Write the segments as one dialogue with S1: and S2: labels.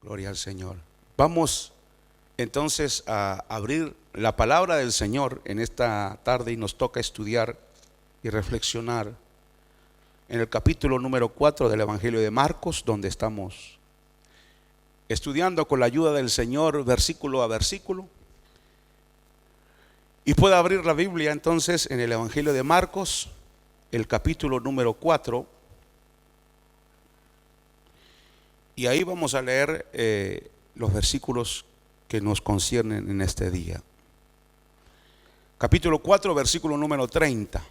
S1: Gloria al Señor. Vamos entonces a abrir la palabra del Señor en esta tarde y nos toca estudiar y reflexionar en el capítulo número 4 del Evangelio de Marcos, donde estamos estudiando con la ayuda del Señor versículo a versículo. Y puede abrir la Biblia entonces en el Evangelio de Marcos, el capítulo número 4. Y ahí vamos a leer los versículos que nos conciernen en este día. Capítulo 4, versículo número 30.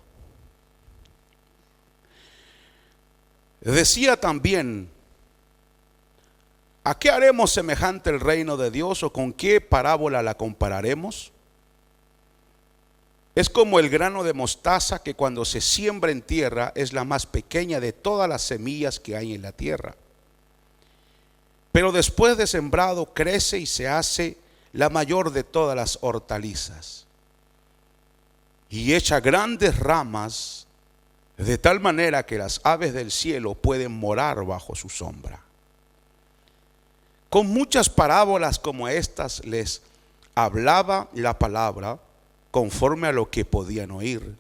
S1: Decía también: ¿a qué haremos semejante el reino de Dios, o con qué parábola la compararemos? Es como el grano de mostaza, que cuando se siembra en tierra es la más pequeña de todas las semillas que hay en la tierra. Pero después de sembrado crece y se hace la mayor de todas las hortalizas, y echa grandes ramas, de tal manera que las aves del cielo pueden morar bajo su sombra. Con muchas parábolas como estas les hablaba la palabra conforme a lo que podían oír,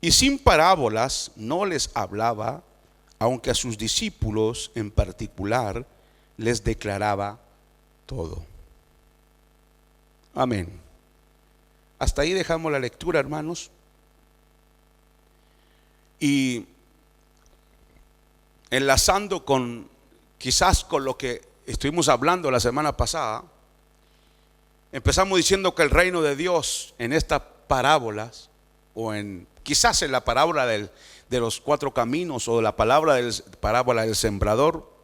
S1: y sin parábolas no les hablaba, aunque a sus discípulos en particular les declaraba todo. Amén. Hasta ahí dejamos la lectura, hermanos. Y enlazando quizás con lo que estuvimos hablando la semana pasada, empezamos diciendo que el reino de Dios en estas parábolas, o quizás en la parábola de los 4 caminos, o la parábola del sembrador,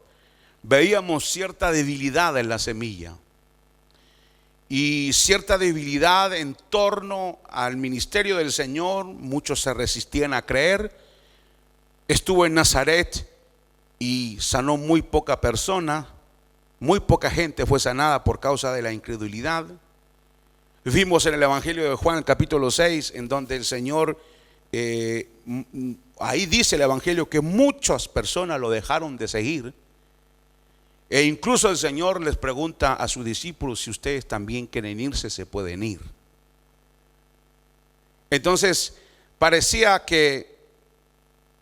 S1: veíamos cierta debilidad en la semilla y cierta debilidad en torno al ministerio del Señor. Muchos se resistían a creer. Estuvo en Nazaret y sanó muy poca persona, muy poca gente fue sanada por causa de la incredulidad. Vimos en el Evangelio de Juan, capítulo 6, en donde el Señor, ahí dice el Evangelio que muchas personas lo dejaron de seguir. E incluso el Señor les pregunta a sus discípulos: si ustedes también quieren irse, se pueden ir. Entonces parecía que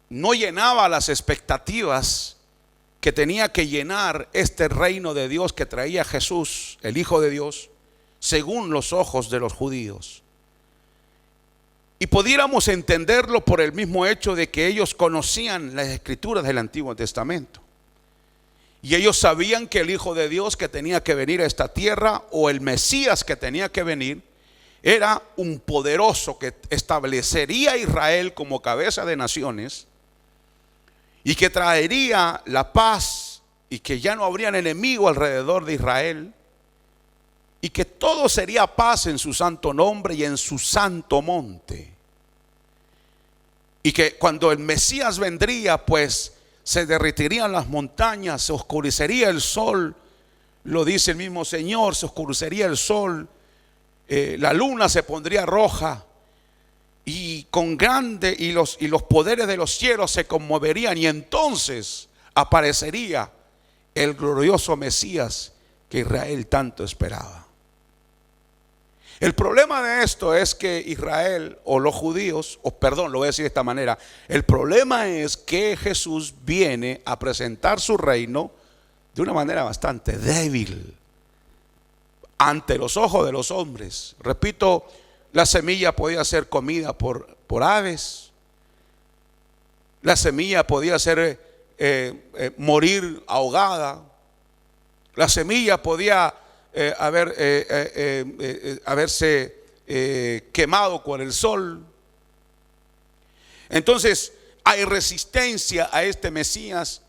S1: no llenaba las expectativas que tenía que llenar este reino de Dios que traía Jesús, el Hijo de Dios, según los ojos de los judíos. Y pudiéramos entenderlo por el mismo hecho de que ellos conocían las escrituras del Antiguo Testamento. Y ellos sabían que el Hijo de Dios que tenía que venir a esta tierra, o el Mesías que tenía que venir, era un poderoso que establecería a Israel como cabeza de naciones, y que traería la paz, y que ya no habrían enemigo alrededor de Israel, y que todo sería paz en su santo nombre y en su santo monte. Y que cuando el Mesías vendría, pues se derretirían las montañas, se oscurecería el sol, lo dice el mismo Señor, se oscurecería el sol, la luna se pondría roja, y los poderes de los cielos se conmoverían, y entonces aparecería el glorioso Mesías que Israel tanto esperaba. El problema de esto es que Israel, o los judíos, lo voy a decir de esta manera, el problema es que Jesús viene a presentar su reino de una manera bastante débil ante los ojos de los hombres. Repito, la semilla podía ser comida por aves, la semilla podía ser morir ahogada, la semilla podía haberse quemado con el sol. Entonces hay resistencia a este Mesías,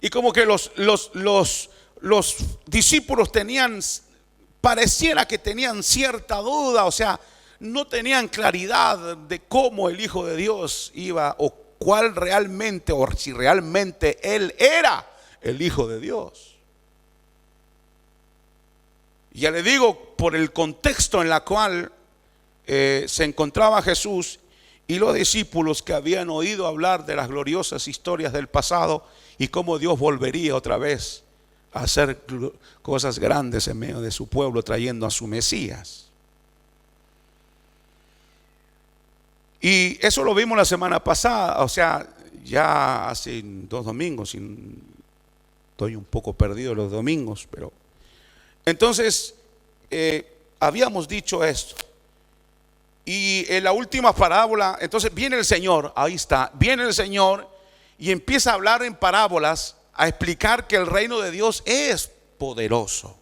S1: y como que los discípulos pareciera que tenían cierta duda, o sea, no tenían claridad de cómo el Hijo de Dios iba, o cuál realmente, o si realmente Él era el Hijo de Dios. Ya le digo, por el contexto en el cual se encontraba Jesús y los discípulos, que habían oído hablar de las gloriosas historias del pasado y cómo Dios volvería otra vez a hacer cosas grandes en medio de su pueblo, trayendo a su Mesías. Y eso lo vimos la semana pasada, o sea, ya hace 2 domingos, estoy un poco perdido los domingos, pero entonces habíamos dicho esto. Y en la última parábola, entonces viene el Señor, ahí está, viene el Señor y empieza a hablar en parábolas, a explicar que el reino de Dios es poderoso,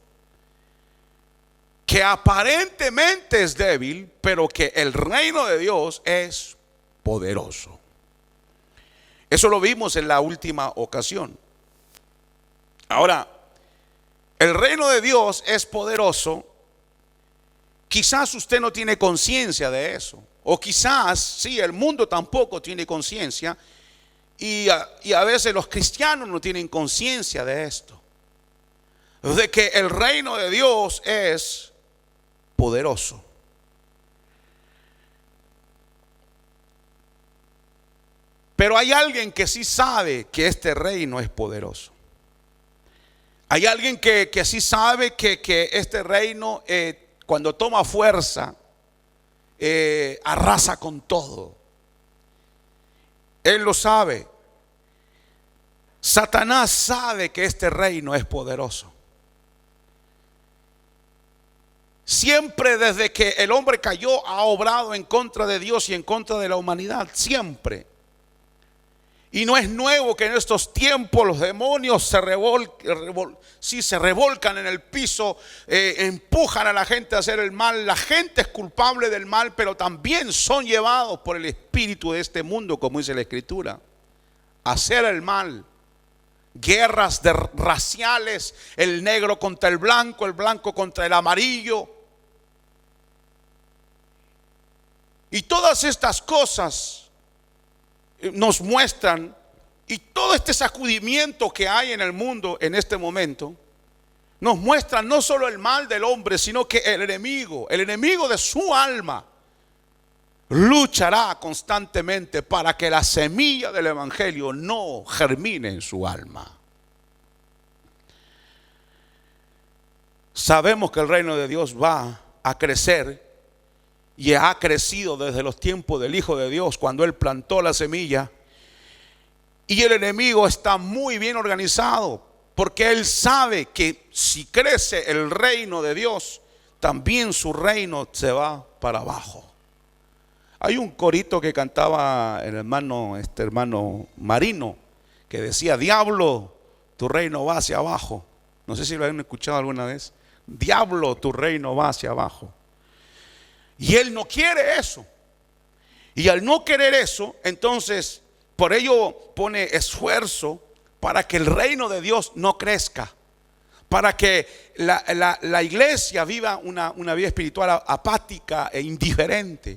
S1: que aparentemente es débil, pero que el reino de Dios es poderoso. Eso lo vimos en la última ocasión. Ahora, el reino de Dios es poderoso. Quizás usted no tiene conciencia de eso, o quizás sí, el mundo tampoco tiene conciencia, y a veces los cristianos no tienen conciencia de esto, de que el reino de Dios es poderoso. Pero hay alguien que sí sabe que este reino es poderoso. Hay alguien que sí sabe que este reino cuando toma fuerza arrasa con todo. Él lo sabe. Satanás sabe que este reino es poderoso. Siempre desde que el hombre cayó ha obrado en contra de Dios y en contra de la humanidad, siempre. Y no es nuevo que en estos tiempos los demonios se revolcan en el piso, empujan a la gente a hacer el mal. La gente es culpable del mal, pero también son llevados por el espíritu de este mundo, como dice la Escritura, a hacer el mal. Guerras raciales, el negro contra el blanco contra el amarillo. Y todas estas cosas nos muestran, y todo este sacudimiento que hay en el mundo en este momento, nos muestra no solo el mal del hombre, sino que el enemigo de su alma, luchará constantemente para que la semilla del evangelio no germine en su alma. Sabemos que el reino de Dios va a crecer, y ha crecido desde los tiempos del Hijo de Dios, cuando Él plantó la semilla. Y el enemigo está muy bien organizado, porque él sabe que si crece el reino de Dios, también su reino se va para abajo. Hay un corito que cantaba el hermano Marino, que decía: diablo, tu reino va hacia abajo. No sé si lo han escuchado alguna vez. Diablo, tu reino va hacia abajo. Y él no quiere eso. Y al no querer eso, entonces por ello pone esfuerzo para que el reino de Dios no crezca, para que la iglesia viva una vida espiritual apática e indiferente,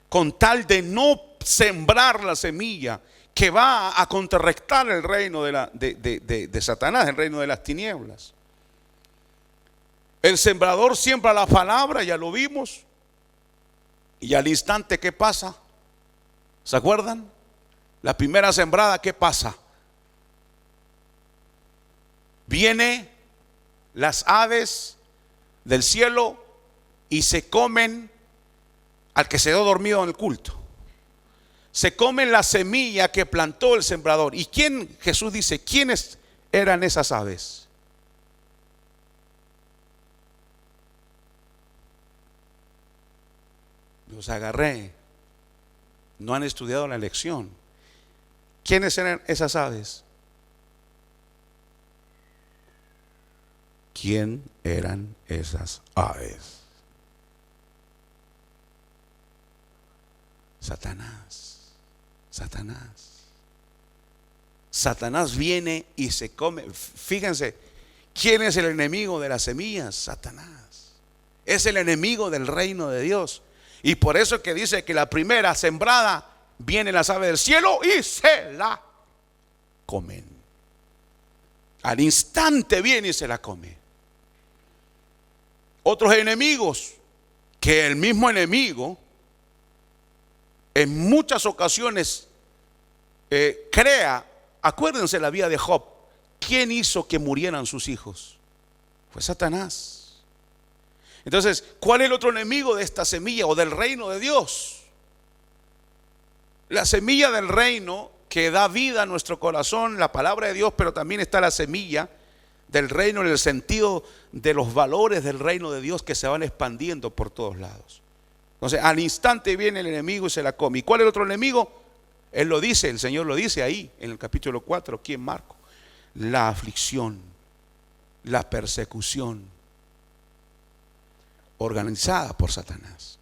S1: con tal de no sembrar la semilla que va a contrarrestar el reino de Satanás, el reino de las tinieblas. El sembrador siembra la palabra, ya lo vimos, y al instante, ¿qué pasa? ¿Se acuerdan? La primera sembrada, ¿qué pasa? Vienen las aves del cielo y se comen al que se quedó dormido en el culto. Se comen la semilla que plantó el sembrador. ¿Y quién? Jesús dice, ¿quiénes eran esas aves? Los agarré. No han estudiado la lección. ¿Quiénes eran esas aves? ¿Quién eran esas aves? Satanás. Satanás. Satanás viene y se come. Fíjense, ¿quién es el enemigo de las semillas? Satanás. Es el enemigo del reino de Dios. Y por eso es que dice que la primera sembrada, vienen las aves del cielo y se la comen. Al instante viene y se la come. Otros enemigos, que el mismo enemigo en muchas ocasiones crea. Acuérdense la vida de Job. ¿quién hizo que murieran sus hijos? Fue Satanás. Entonces, ¿cuál es el otro enemigo de esta semilla o del reino de Dios? La semilla del reino que da vida a nuestro corazón, la palabra de Dios, pero también está la semilla del reino en el sentido de los valores del reino de Dios que se van expandiendo por todos lados. Entonces, al instante viene el enemigo y se la come. ¿Y cuál es el otro enemigo? Él lo dice, el Señor lo dice ahí en el capítulo 4, aquí en Marcos: la aflicción, la persecución organizada por Satanás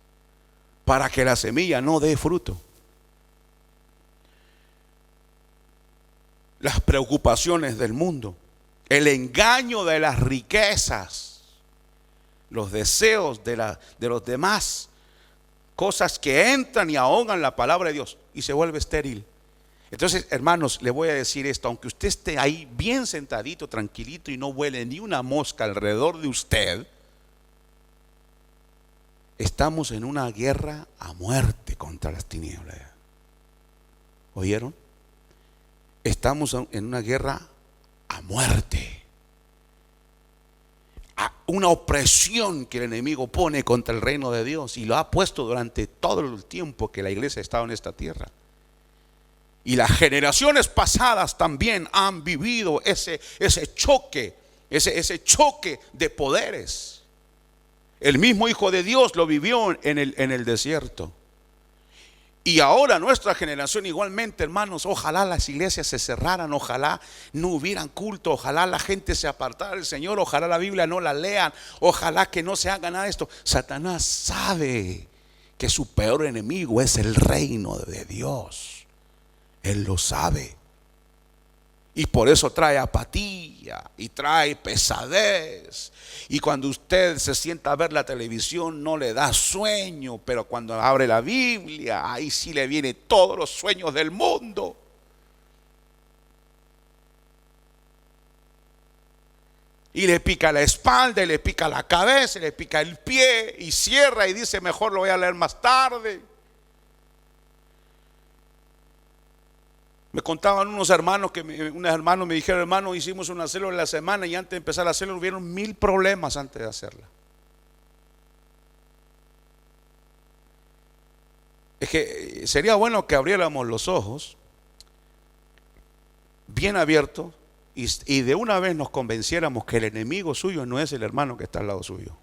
S1: para que la semilla no dé fruto. Las preocupaciones del mundo, el engaño de las riquezas, los deseos de los demás, cosas que entran y ahogan la palabra de Dios y se vuelve estéril. Entonces, hermanos, le voy a decir esto: aunque usted esté ahí bien sentadito, tranquilito, y no vuele ni una mosca alrededor de usted, estamos en una guerra a muerte contra las tinieblas. ¿Oyeron? Estamos en una guerra a muerte, a una opresión que el enemigo pone contra el reino de Dios, y lo ha puesto durante todo el tiempo que la iglesia ha estado en esta tierra. Y las generaciones pasadas también han vivido ese choque de poderes. El mismo Hijo de Dios lo vivió en el desierto. Y ahora nuestra generación igualmente, hermanos. Ojalá las iglesias se cerraran, ojalá no hubieran culto, ojalá la gente se apartara del Señor, ojalá la Biblia no la lean, ojalá que no se haga nada de esto. Satanás sabe que su peor enemigo es el reino de Dios. Él lo sabe. Y por eso trae apatía y trae pesadez. Y cuando usted se sienta a ver la televisión no le da sueño, pero cuando abre la Biblia, ahí sí le vienen todos los sueños del mundo. Y le pica la espalda, y le pica la cabeza, y le pica el pie, y cierra y dice: mejor lo voy a leer más tarde. Me contaban unos hermanos me dijeron: hermano, hicimos una célula en la semana y antes de empezar la célula hubieron 1000 problemas antes de hacerla. Es que sería bueno que abriéramos los ojos bien abiertos y de una vez nos convenciéramos que el enemigo suyo no es el hermano que está al lado suyo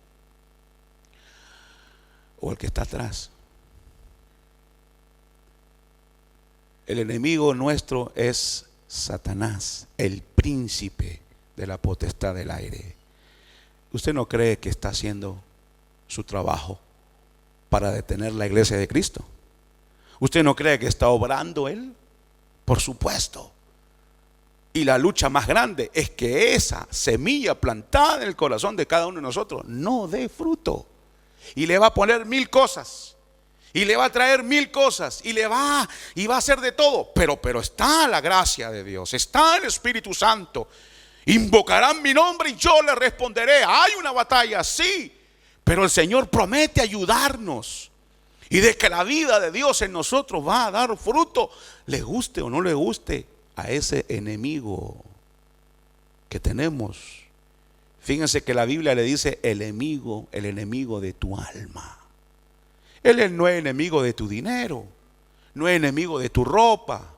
S1: o el que está atrás. El enemigo nuestro es Satanás, el príncipe de la potestad del aire. ¿Usted no cree que está haciendo su trabajo para detener la iglesia de Cristo? ¿Usted no cree que está obrando él? Por supuesto. Y la lucha más grande es que esa semilla plantada en el corazón de cada uno de nosotros no dé fruto. Y le va a poner 1000 cosas. Y le va a traer 1000 cosas. Y va a hacer de todo. Pero está la gracia de Dios. Está el Espíritu Santo. Invocarán mi nombre y yo les responderé. Hay una batalla, sí. Pero el Señor promete ayudarnos. Y de que la vida de Dios en nosotros va a dar fruto, le guste o no le guste a ese enemigo que tenemos. Fíjense que la Biblia le dice el enemigo de tu alma. Él no es enemigo de tu dinero, no es enemigo de tu ropa,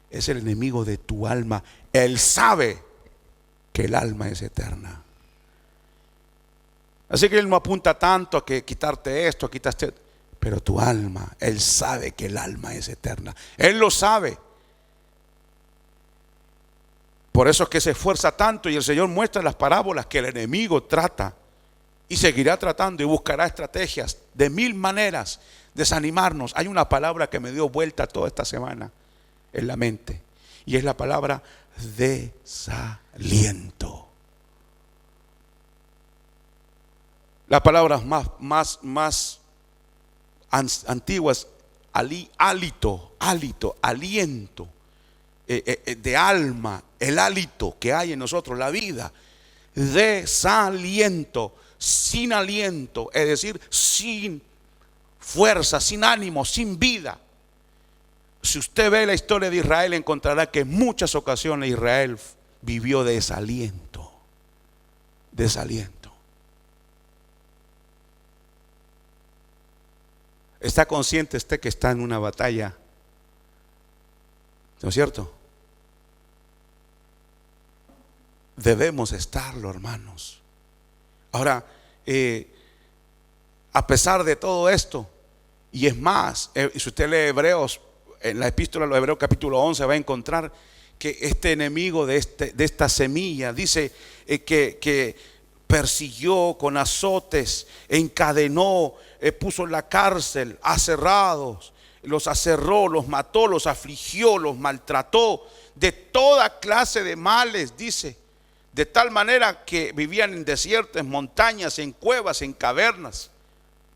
S1: es el enemigo de tu alma. Él sabe que el alma es eterna. Así que él no apunta tanto a que quitarte esto, quitarte, pero tu alma, él sabe que el alma es eterna. Él lo sabe. Por eso es que se esfuerza tanto, y el Señor muestra en las parábolas que el enemigo trata y seguirá tratando y buscará estrategias de 1000 maneras desanimarnos. Hay una palabra que me dio vuelta toda esta semana en la mente, y es la palabra desaliento. Las palabras más antiguas: aliento, de alma, el hálito que hay en nosotros, la vida. Desaliento, sin aliento, es decir, sin fuerza, sin ánimo, sin vida. Si usted ve la historia de Israel, encontrará que en muchas ocasiones Israel vivió desaliento. Desaliento. ¿Está consciente usted que está en una batalla? ¿No es cierto? Debemos estarlo, hermanos. Ahora, a pesar de todo esto, y es más, si usted lee Hebreos, en la epístola de los Hebreos capítulo 11 va a encontrar que este enemigo de esta semilla dice que persiguió con azotes, encadenó, puso en la cárcel, aserrados, los aserró, los mató, los afligió, los maltrató de toda clase de males, dice, de tal manera que vivían en desiertos, en montañas, en cuevas, en cavernas,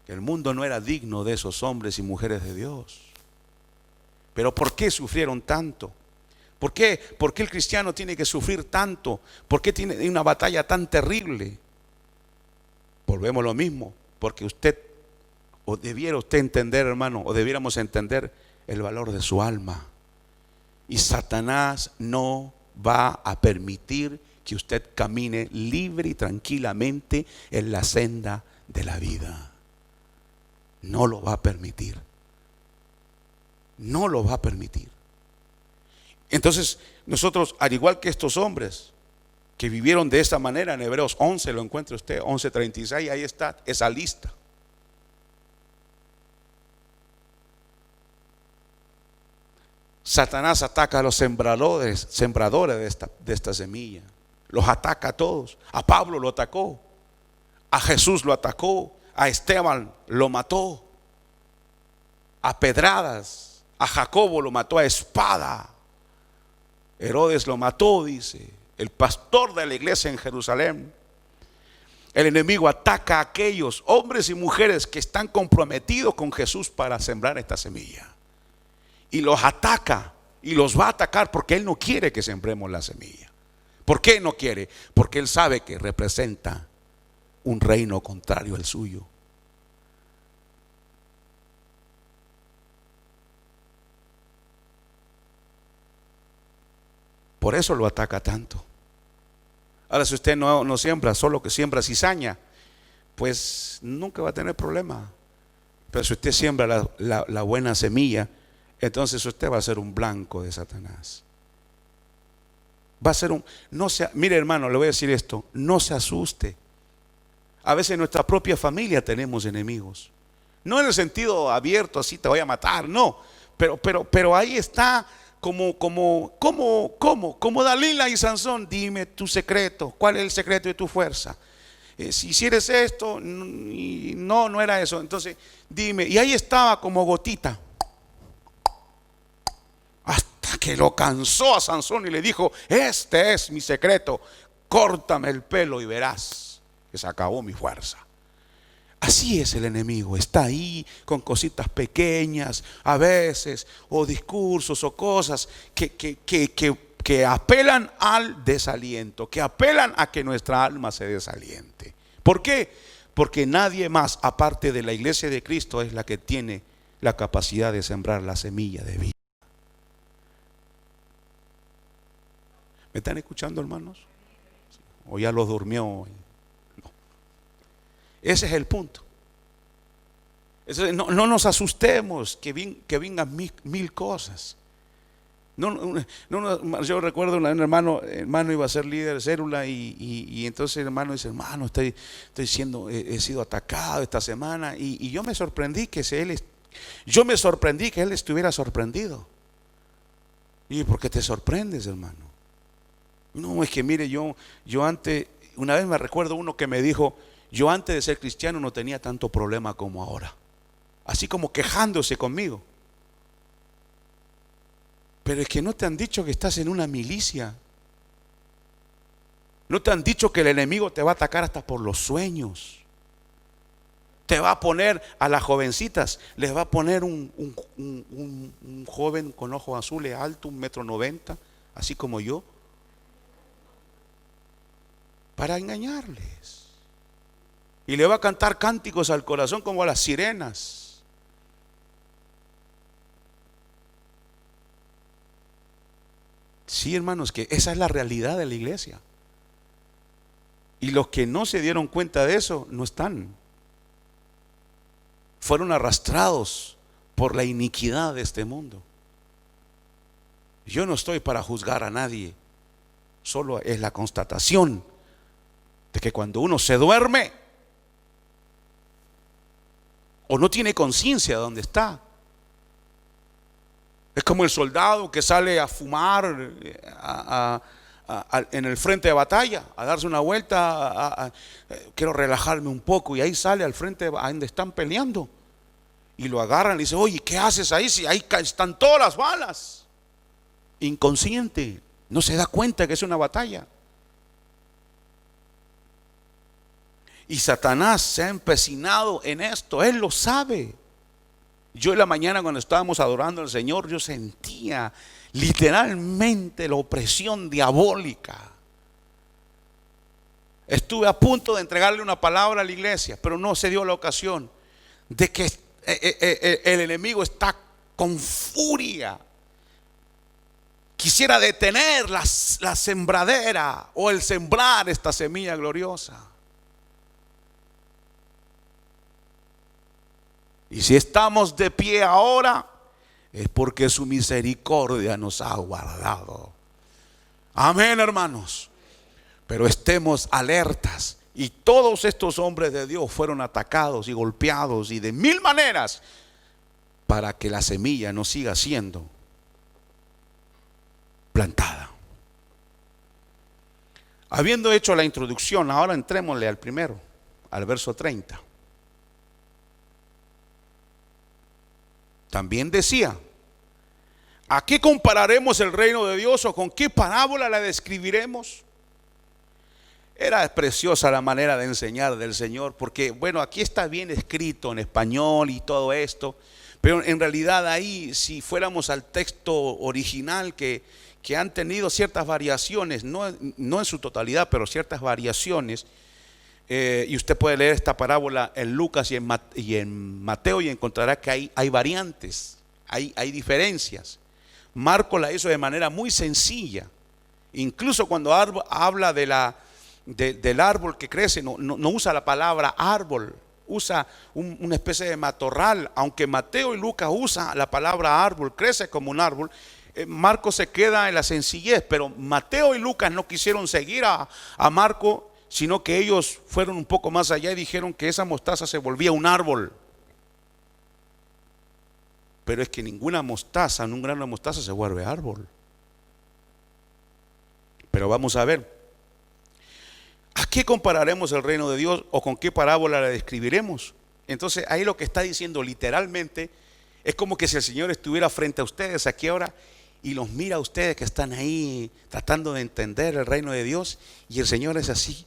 S1: que el mundo no era digno de esos hombres y mujeres de Dios. Pero ¿por qué sufrieron tanto? ¿Por qué el cristiano tiene que sufrir tanto? ¿Por qué tiene una batalla tan terrible? Volvemos a lo mismo, porque usted, o debiera usted entender, hermano, o debiéramos entender el valor de su alma. Y Satanás no va a permitir que usted camine libre y tranquilamente en la senda de la vida. No lo va a permitir. No lo va a permitir. Entonces nosotros, al igual que estos hombres que vivieron de esta manera, en Hebreos 11 lo encuentra usted, 11:36, ahí está esa lista. Satanás ataca a los sembradores de esta semilla. Los ataca a todos. A Pablo lo atacó, a Jesús lo atacó, a Esteban lo mató, a pedradas, a Jacobo lo mató a espada. Herodes lo mató, dice, el pastor de la iglesia en Jerusalén. El enemigo ataca a aquellos hombres y mujeres que están comprometidos con Jesús para sembrar esta semilla. Y los ataca y los va a atacar porque Él no quiere que sembremos la semilla. ¿Por qué no quiere? Porque Él sabe que representa un reino contrario al suyo. Por eso lo ataca tanto. Ahora, si usted no siembra, solo que siembra cizaña, pues nunca va a tener problema. Pero si usted siembra la buena semilla, entonces usted va a ser un blanco de Satanás. Va a ser mire, hermano, le voy a decir esto, no se asuste. A veces en nuestra propia familia tenemos enemigos. No en el sentido abierto, así te voy a matar, no. Pero ahí está como Dalila y Sansón. Dime tu secreto, ¿cuál es el secreto de tu fuerza? Si hicieres esto, no era eso. Entonces dime, y ahí estaba como gotita, hasta que lo cansó a Sansón y le dijo: este es mi secreto, córtame el pelo y verás que se acabó mi fuerza. Así es el enemigo, está ahí con cositas pequeñas a veces, o discursos o cosas que apelan al desaliento, que apelan a que nuestra alma se desaliente. ¿Por qué? Porque nadie más aparte de la iglesia de Cristo es la que tiene la capacidad de sembrar la semilla de vida. ¿Me están escuchando, hermanos? ¿O ya los durmió? No. Ese es el punto. No nos asustemos que vengan mil cosas. Yo recuerdo un hermano iba a ser líder de célula y entonces el hermano dice: hermano, he sido atacado esta semana, y yo me sorprendí que él estuviera sorprendido. ¿Y por qué te sorprendes, hermano? No, es que mire, yo antes, una vez me recuerdo uno que me dijo: yo antes de ser cristiano no tenía tanto problema como ahora. Así como quejándose conmigo. Pero es que no te han dicho que estás en una milicia. No te han dicho que el enemigo te va a atacar hasta por los sueños. Te va a poner a las jovencitas, les va a poner un joven con ojos azules, alto, 1,90 m, así como yo, para engañarles. Y le va a cantar cánticos al corazón como a las sirenas. Sí, hermanos, que esa es la realidad de la iglesia. Y los que no se dieron cuenta de eso no están. Fueron arrastrados por la iniquidad de este mundo. Yo no estoy para juzgar a nadie, solo es la constatación de que cuando uno se duerme o no tiene conciencia de dónde está, es como el soldado que sale a fumar en el frente de batalla, a darse una vuelta, quiero relajarme un poco, y ahí sale al frente a donde están peleando y lo agarran y le dicen, oye, ¿qué haces ahí si ahí están todas las balas? Inconsciente, no se da cuenta que es una batalla. Y Satanás se ha empecinado en esto, él lo sabe. Yo en la mañana cuando estábamos adorando al Señor, yo sentía literalmente la opresión diabólica. Estuve a punto de entregarle una palabra a la iglesia, pero no se dio la ocasión, de que el enemigo está con furia. Quisiera detener la sembradera o el sembrar esta semilla gloriosa. Y si estamos de pie ahora, es porque su misericordia nos ha guardado. Amén, hermanos. Pero estemos alertas. Y todos estos hombres de Dios fueron atacados y golpeados y de mil maneras para que la semilla no siga siendo plantada. Habiendo hecho la introducción, ahora entrémosle al primero, al verso 30. También decía, ¿a qué compararemos el reino de Dios o con qué parábola la describiremos? Era preciosa la manera de enseñar del Señor, porque bueno, aquí está bien escrito en español y todo esto, pero en realidad ahí, si fuéramos al texto original que han tenido ciertas variaciones, no en su totalidad, pero ciertas variaciones, y usted puede leer esta parábola en Lucas y en Mateo y encontrará que hay variantes, hay diferencias. Marcos la hizo de manera muy sencilla. Incluso cuando habla del árbol que crece, no usa la palabra árbol, usa una especie de matorral. Aunque Mateo y Lucas usan la palabra árbol, crece como un árbol, Marcos se queda en la sencillez. Pero Mateo y Lucas no quisieron seguir a Marcos, sino que ellos fueron un poco más allá y dijeron que esa mostaza se volvía un árbol. Pero es que ninguna mostaza, un grano de mostaza se vuelve árbol. Pero vamos a ver, ¿a qué compararemos el reino de Dios o con qué parábola la describiremos? Entonces ahí lo que está diciendo literalmente es como que si el Señor estuviera frente a ustedes aquí ahora y los mira a ustedes que están ahí tratando de entender el reino de Dios, y el Señor es así.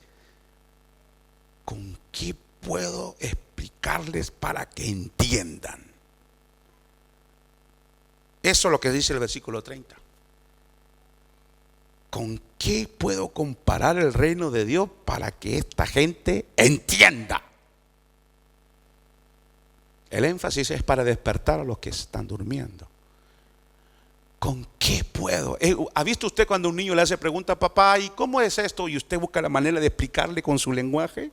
S1: ¿Con qué puedo explicarles para que entiendan? Eso es lo que dice el versículo 30. ¿Con qué puedo comparar el reino de Dios para que esta gente entienda? El énfasis es para despertar a los que están durmiendo. ¿Con qué puedo? ¿Ha visto usted cuando un niño le hace pregunta a papá, ¿y cómo es esto? Y usted busca la manera de explicarle con su lenguaje.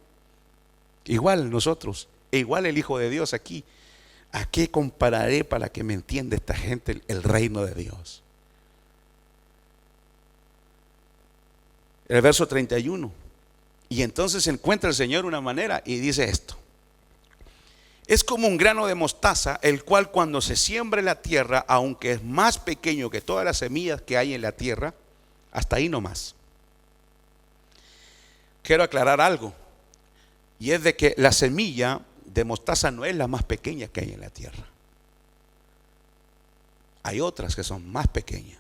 S1: Igual nosotros, igual el Hijo de Dios aquí. ¿A qué compararé para que me entienda esta gente el reino de Dios? El verso 31. Y entonces encuentra el Señor una manera y dice esto: es como un grano de mostaza, el cual cuando se siembra en la tierra, aunque es más pequeño que todas las semillas que hay en la tierra, hasta ahí nomás. Quiero aclarar algo, y es de que la semilla de mostaza no es la más pequeña que hay en la tierra. Hay otras que son más pequeñas.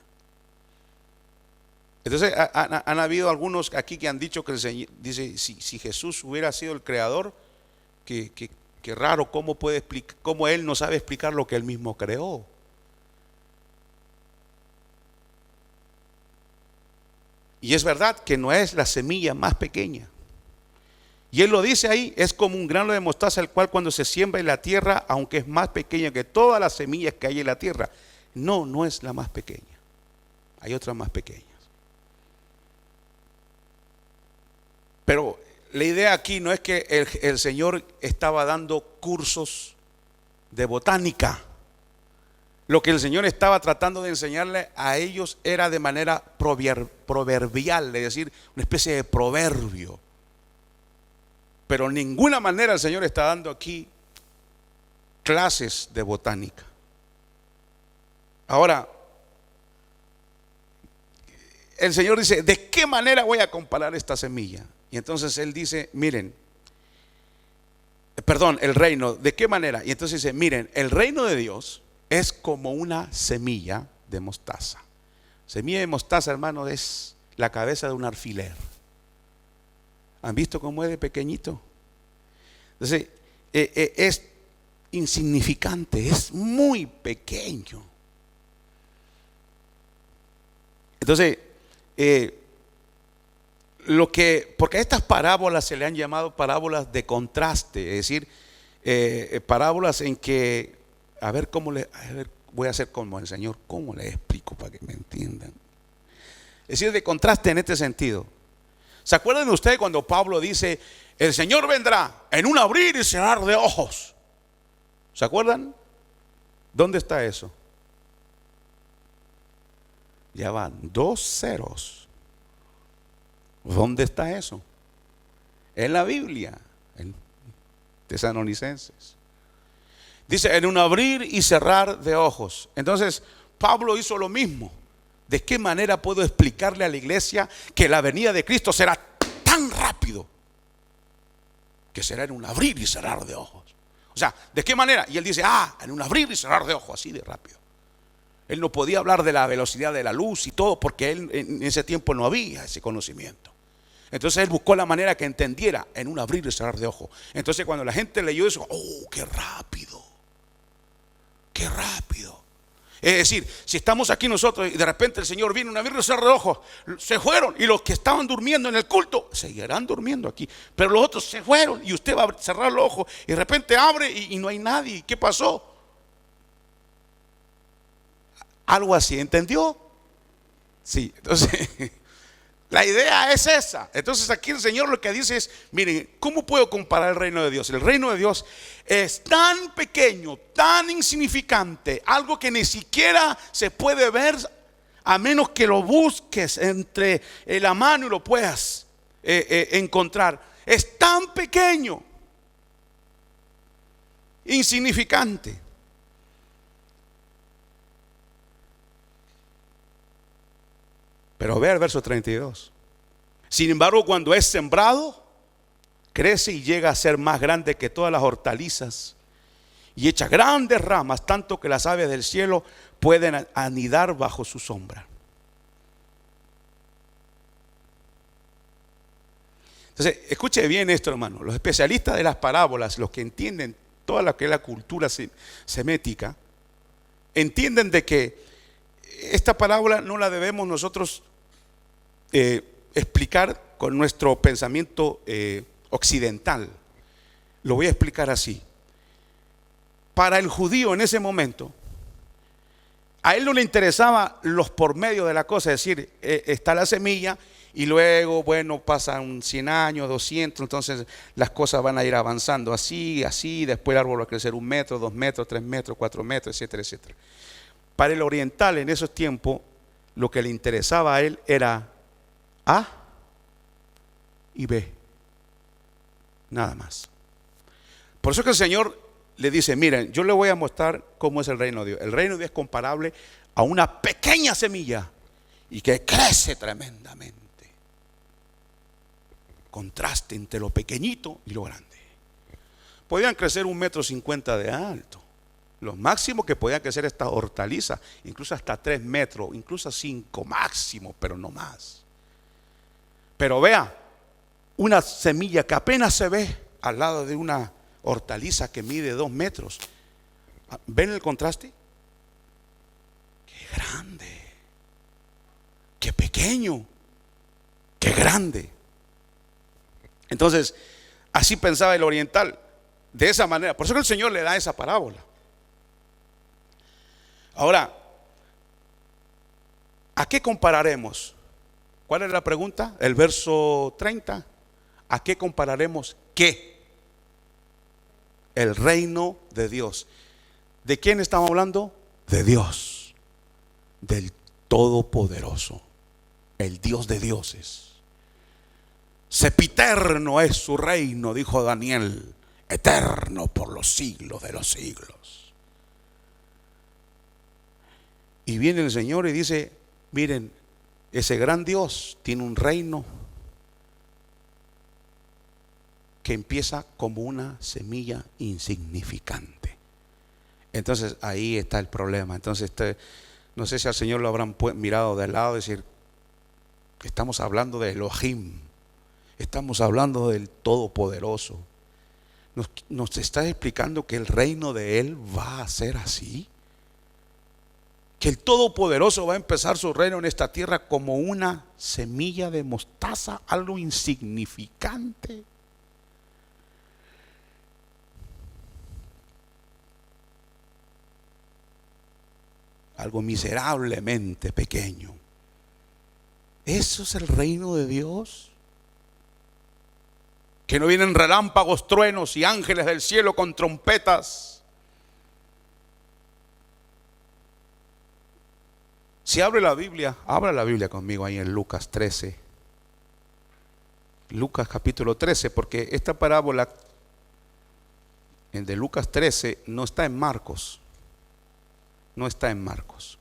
S1: Entonces han habido algunos aquí que han dicho que el Señor dice, si Jesús hubiera sido el creador, que raro, cómo Él no sabe explicar lo que Él mismo creó. Y es verdad que no es la semilla más pequeña. Y Él lo dice ahí, es como un grano de mostaza, el cual cuando se siembra en la tierra, aunque es más pequeña que todas las semillas que hay en la tierra, no es la más pequeña. hay otras más pequeñas. Pero la idea aquí no es que el Señor estaba dando cursos de botánica. Lo que el Señor estaba tratando de enseñarle a ellos era de manera proverbial, es decir, una especie de proverbio. Pero en ninguna manera el Señor está dando aquí clases de botánica. Ahora, el Señor dice, ¿de qué manera voy a comparar esta semilla? Y entonces Él dice, miren, el reino, ¿de qué manera? Y entonces dice, miren, el reino de Dios es como una semilla de mostaza. Semilla de mostaza, hermano, es la cabeza de un alfiler. ¿Han visto cómo es de pequeñito? Entonces, es insignificante, es muy pequeño. Entonces, porque a estas parábolas se le han llamado parábolas de contraste, es decir, parábolas en que, voy a hacer como el Señor, ¿cómo le explico para que me entiendan? Es decir, de contraste en este sentido. ¿Se acuerdan ustedes cuando Pablo dice, el Señor vendrá en un abrir y cerrar de ojos? ¿Se acuerdan? ¿Dónde está eso? Ya van 2 ceros. ¿Dónde está eso? En la Biblia, en Tesalonicenses. Dice, en un abrir y cerrar de ojos. Entonces, Pablo hizo lo mismo. ¿De qué manera puedo explicarle a la iglesia que la venida de Cristo será tan rápido que será en un abrir y cerrar de ojos? O sea, ¿de qué manera? Y él dice, en un abrir y cerrar de ojos, así de rápido. Él no podía hablar de la velocidad de la luz y todo, porque él en ese tiempo no había ese conocimiento. Entonces él buscó la manera que entendiera en un abrir y cerrar de ojos. Entonces cuando la gente leyó eso, qué rápido, qué rápido. Es decir, si estamos aquí nosotros y de repente el Señor viene, un abrir y cerrar de ojos, se fueron, y los que estaban durmiendo en el culto seguirán durmiendo aquí, pero los otros se fueron y usted va a cerrar los ojos y de repente abre y no hay nadie. ¿Qué pasó? Algo así, ¿entendió? Sí, entonces la idea es esa. Entonces aquí el Señor lo que dice es, miren, ¿cómo puedo comparar el reino de Dios? El reino de Dios es tan pequeño, tan insignificante, algo que ni siquiera se puede ver a menos que lo busques entre la mano y lo puedas encontrar. Es tan pequeño, insignificante. Pero vea el verso 32. Sin embargo, cuando es sembrado, crece y llega a ser más grande que todas las hortalizas y echa grandes ramas, tanto que las aves del cielo pueden anidar bajo su sombra. Entonces, escuche bien esto, hermano. Los especialistas de las parábolas, los que entienden toda lo que es la cultura semética, entienden de que esta parábola no la debemos nosotros explicar con nuestro pensamiento occidental. Lo voy a explicar así. Para el judío en ese momento, a él no le interesaba los por medio de la cosa, es decir, está la semilla y luego, bueno, pasan 100 años, 200, entonces las cosas van a ir avanzando así, después el árbol va a crecer 1 metro, 2 metros, 3 metros, 4 metros, etcétera, etcétera. Para el oriental en esos tiempos, lo que le interesaba a él era A y B, nada más. Por eso que el Señor le dice, miren, yo le voy a mostrar cómo es el reino de Dios. El reino de Dios es comparable a una pequeña semilla y que crece tremendamente. Contraste entre lo pequeñito y lo grande. Podían crecer 1,50 m de alto. Lo máximo que podían crecer estas hortalizas, incluso hasta 3 metros, incluso 5 máximo, pero no más. Pero vea, una semilla que apenas se ve al lado de una hortaliza que mide 2 metros. ¿Ven el contraste? Qué grande, qué pequeño, qué grande. Entonces, así pensaba el oriental, de esa manera. Por eso que el Señor le da esa parábola. Ahora, ¿A qué compararemos? ¿Cuál es la pregunta? El verso 30. ¿A qué compararemos qué? El reino de Dios. ¿De quién estamos hablando? De Dios, del Todopoderoso, el Dios de dioses. Sempiterno es su reino, dijo Daniel, eterno por los siglos de los siglos. Y viene el Señor y dice: miren, ese gran Dios tiene un reino que empieza como una semilla insignificante. Entonces ahí está el problema. Entonces no sé si al Señor lo habrán mirado de lado y decir: estamos hablando de Elohim, estamos hablando del Todopoderoso. Nos está explicando que el reino de Él va a ser así, que el Todopoderoso va a empezar su reino en esta tierra como una semilla de mostaza, algo insignificante. Algo miserablemente pequeño. ¿Eso es el reino de Dios? Que no vienen relámpagos, truenos y ángeles del cielo con trompetas. Si abre la Biblia, abra la Biblia conmigo ahí en Lucas 13. Lucas capítulo 13, porque esta parábola, el de Lucas 13, no está en Marcos. No está en Marcos.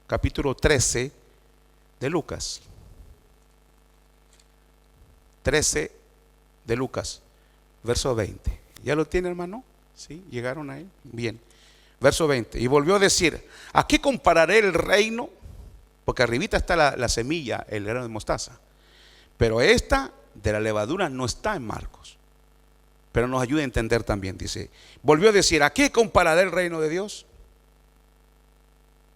S1: Capítulo 13 de Lucas. 13 de Lucas, verso 20. ¿Ya lo tiene, hermano? ¿Sí? ¿Llegaron ahí? Bien. Verso 20. Y volvió a decir: ¿a qué compararé el reino? Porque arribita está la semilla, el grano de mostaza. Pero esta de la levadura no está en Marcos. Pero nos ayuda a entender también. Dice, volvió a decir: ¿a qué compararé el reino de Dios?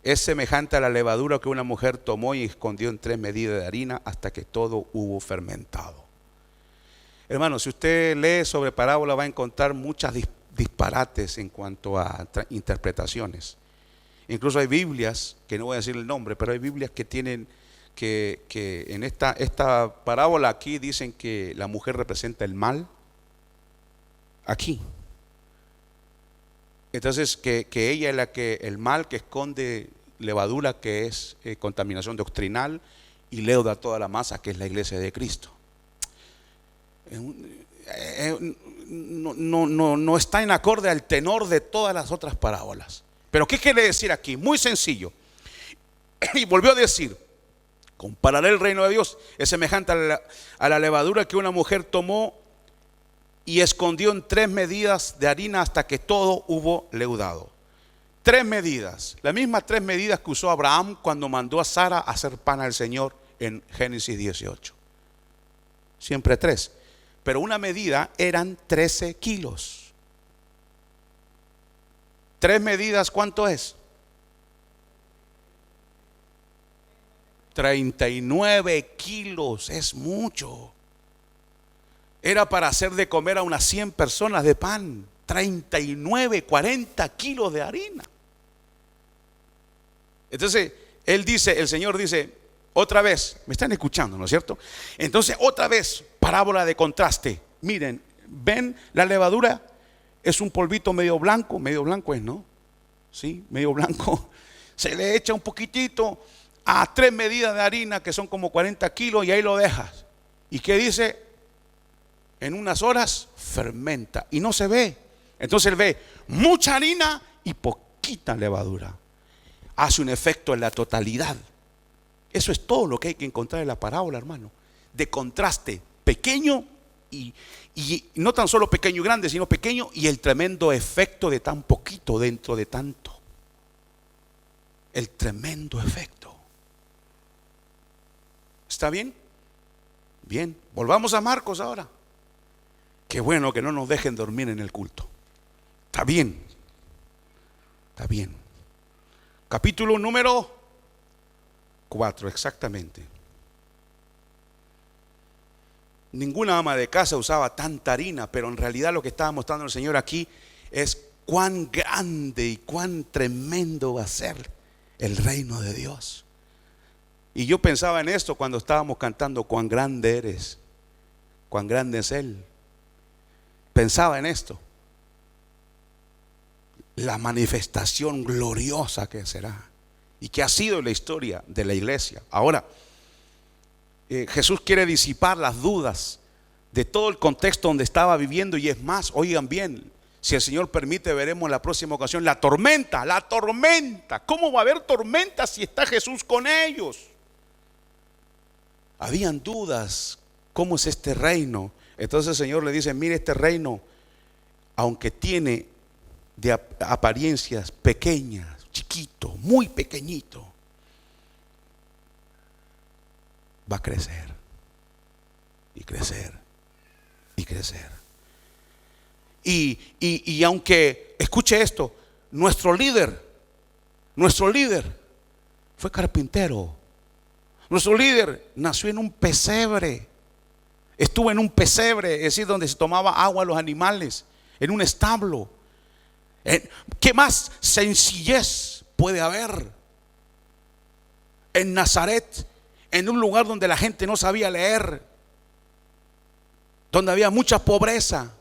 S1: Es semejante a la levadura que una mujer tomó y escondió en 3 medidas de harina hasta que todo hubo fermentado. Hermano, si usted lee sobre parábola va a encontrar muchas disparates en cuanto a interpretaciones. Incluso hay Biblias, que no voy a decir el nombre, pero hay Biblias que tienen que en esta parábola aquí dicen que la mujer representa el mal. Aquí. Entonces que ella es la que, el mal que esconde levadura, que es contaminación doctrinal, y leuda toda la masa, que es la iglesia de Cristo. No está en acorde al tenor de todas las otras parábolas. Pero ¿qué quiere decir aquí? Muy sencillo. Y volvió a decir: compararé el reino de Dios, es semejante a la levadura que una mujer tomó y escondió en 3 medidas de harina hasta que todo hubo leudado. 3 medidas, las mismas 3 medidas que usó Abraham cuando mandó a Sara a hacer pan al Señor en Génesis 18. Siempre 3. Pero una medida eran 13 kilos. 3 medidas, ¿cuánto es? 39 kilos, es mucho. Era para hacer de comer a unas 100 personas de pan. 39, 40 kilos de harina. Entonces, el Señor dice, otra vez, me están escuchando, ¿no es cierto? Entonces, otra vez, parábola de contraste. Miren, ven, la levadura es un polvito medio blanco es, ¿no? Sí, medio blanco. Se le echa un poquitito a 3 medidas de harina, que son como 40 kilos, y ahí lo dejas. ¿Y qué dice? En unas horas fermenta y no se ve. Entonces él ve mucha harina y poquita levadura. Hace un efecto en la totalidad. Eso es todo lo que hay que encontrar en la parábola, hermano. De contraste, pequeño y no tan solo pequeño y grande, sino pequeño y el tremendo efecto de tan poquito dentro de tanto. El tremendo efecto. ¿Está bien? Bien, volvamos a Marcos ahora. Qué bueno que no nos dejen dormir en el culto. Está bien. Está bien. Capítulo número 4, exactamente. Ninguna ama de casa usaba tanta harina, pero en realidad lo que estaba mostrando el Señor aquí es cuán grande y cuán tremendo va a ser el reino de Dios. Y yo pensaba en esto cuando estábamos cantando: cuán grande eres, cuán grande es Él. Pensaba en esto, la manifestación gloriosa que será y que ha sido la historia de la iglesia. Ahora, Jesús quiere disipar las dudas de todo el contexto donde estaba viviendo. Y es más, oigan bien, si el Señor permite, veremos en la próxima ocasión la tormenta. ¿Cómo va a haber tormenta si está Jesús con ellos? Habían dudas, ¿cómo es este reino? Entonces el Señor le dice: mire, este reino, aunque tiene de apariencias pequeñas, chiquito, muy pequeñito, va a crecer y crecer y crecer. Y aunque, escuche esto, nuestro líder fue carpintero. Nuestro líder nació en un pesebre. Estuvo en un pesebre, es decir, donde se tomaba agua a los animales, en un establo. ¿Qué más sencillez puede haber? En Nazaret, en un lugar donde la gente no sabía leer, donde había mucha pobreza,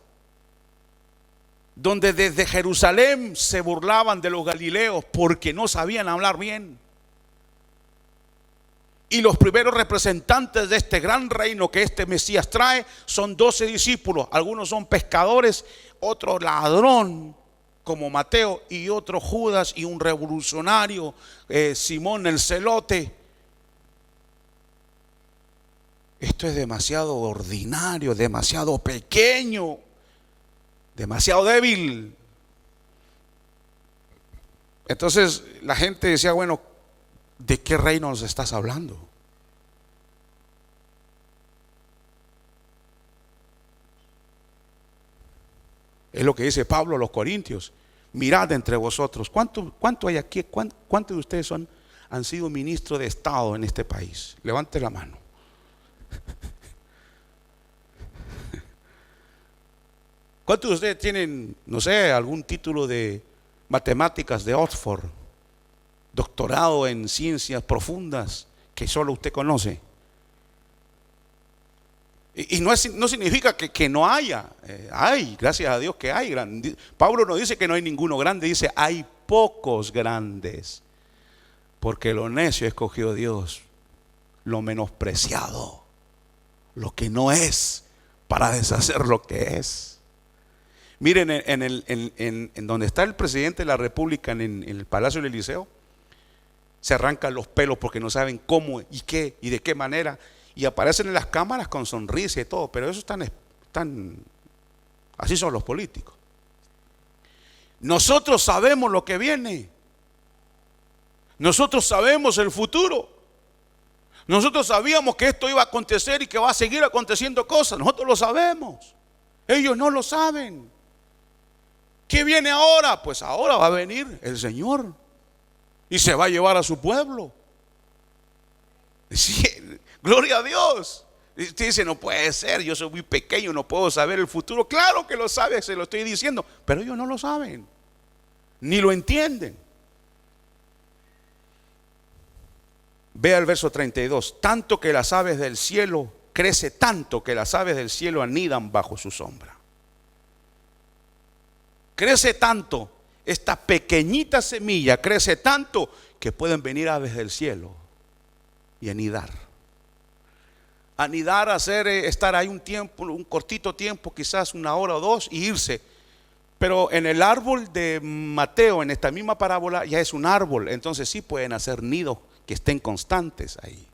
S1: donde desde Jerusalén se burlaban de los galileos porque no sabían hablar bien. Y los primeros representantes de este gran reino que este Mesías trae son 12 discípulos. Algunos son pescadores, otro ladrón como Mateo, y otro Judas, y un revolucionario, Simón el Celote. Esto es demasiado ordinario, demasiado pequeño, demasiado débil. Entonces la gente decía: bueno, ¿de qué reino nos estás hablando? Es lo que dice Pablo a los Corintios: mirad entre vosotros, ¿cuánto hay aquí? ¿Cuántos de ustedes han sido ministros de Estado en este país? Levante la mano. ¿Cuántos de ustedes tienen, no sé, algún título de matemáticas de Oxford, doctorado en ciencias profundas que solo usted conoce? Y no significa que no haya, hay, gracias a Dios que hay. Pablo no dice que no hay ninguno grande, dice: hay pocos grandes, porque lo necio escogió Dios, lo menospreciado, lo que no es, para deshacer lo que es. Miren, en donde está el presidente de la República, en el Palacio del Eliseo, se arrancan los pelos porque no saben cómo y qué y de qué manera, y aparecen en las cámaras con sonrisa y todo, pero eso están así son los políticos. Nosotros sabemos lo que viene, nosotros sabemos el futuro, nosotros sabíamos que esto iba a acontecer y que va a seguir aconteciendo cosas, nosotros lo sabemos, ellos no lo saben. ¿Qué viene ahora? Pues ahora va a venir el Señor y se va a llevar a su pueblo. Sí, gloria a Dios. Y usted dice: no puede ser, yo soy muy pequeño, no puedo saber el futuro. Claro que lo sabe, se lo estoy diciendo, pero ellos no lo saben, ni lo entienden. Vea el verso 32. Tanto que las aves del cielo, crece tanto que las aves del cielo anidan bajo su sombra. Crece tanto, esta pequeñita semilla crece tanto que pueden venir aves del cielo y anidar. Anidar, estar ahí un tiempo, un cortito tiempo, quizás 1 hora o 2, y irse. Pero en el árbol de Mateo, en esta misma parábola, ya es un árbol, entonces sí pueden hacer nidos que estén constantes ahí.